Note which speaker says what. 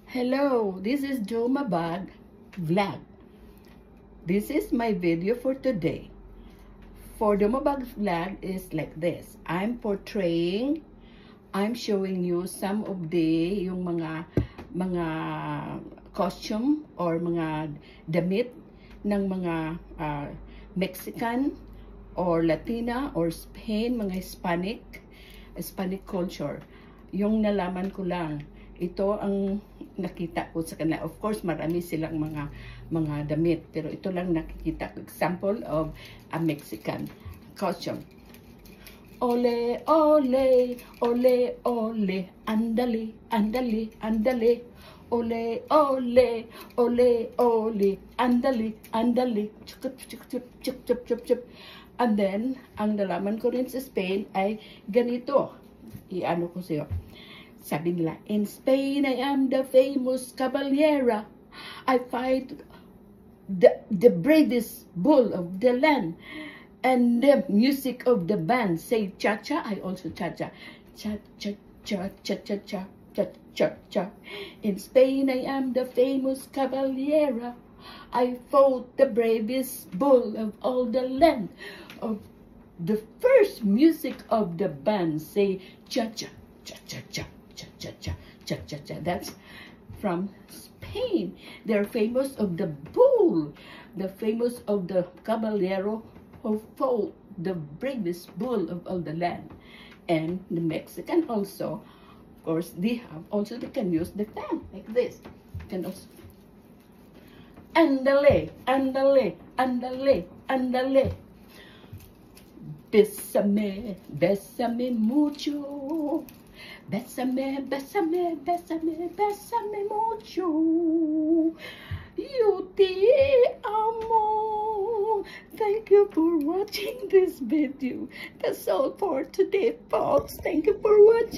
Speaker 1: Hello, this is Jomabag Vlog. This is my video for today. For Jomabag Vlog is like this. I'm showing you some of yung mga costume or mga damit ng mga Mexican or Latina or Spain, mga Hispanic culture. Yung nalaman ko lang, ito ang nakita ko sa kanila. Of course, marami silang mga damit, pero ito lang nakikita ko. Example of a Mexican costume. Ole, ole, ole, ole, andale, andale, andale. Ole, ole, ole, ole, andale, andale. Chup, chup, chup, chup, chup, chup, chup. And then, ang nalaman ko rin sa Spain ay ganito. I-ano ko sa'yo. Sabi nila, in Spain, I am the famous caballera. I fight the bravest bull of the land. And the music of the band say cha-cha, I also cha-cha. Cha-cha-cha, cha-cha-cha, cha-cha-cha. In Spain, I am the famous caballera. I fought the bravest bull of all the land. Of the first music of the band say cha-cha, cha-cha-cha, cha-cha-cha, cha-cha-cha. That's from Spain. They're famous of the bull. They're famous of the caballero who fought the bravest bull of all the land. And the Mexican also, of course, they can use the fan like this. Can also andale, andale, andale, andale. Bésame, bésame mucho. Bésame, bésame, bésame, bésame mucho. Yo te amo. Thank you for watching this video. That's all for today, folks. Thank you for watching.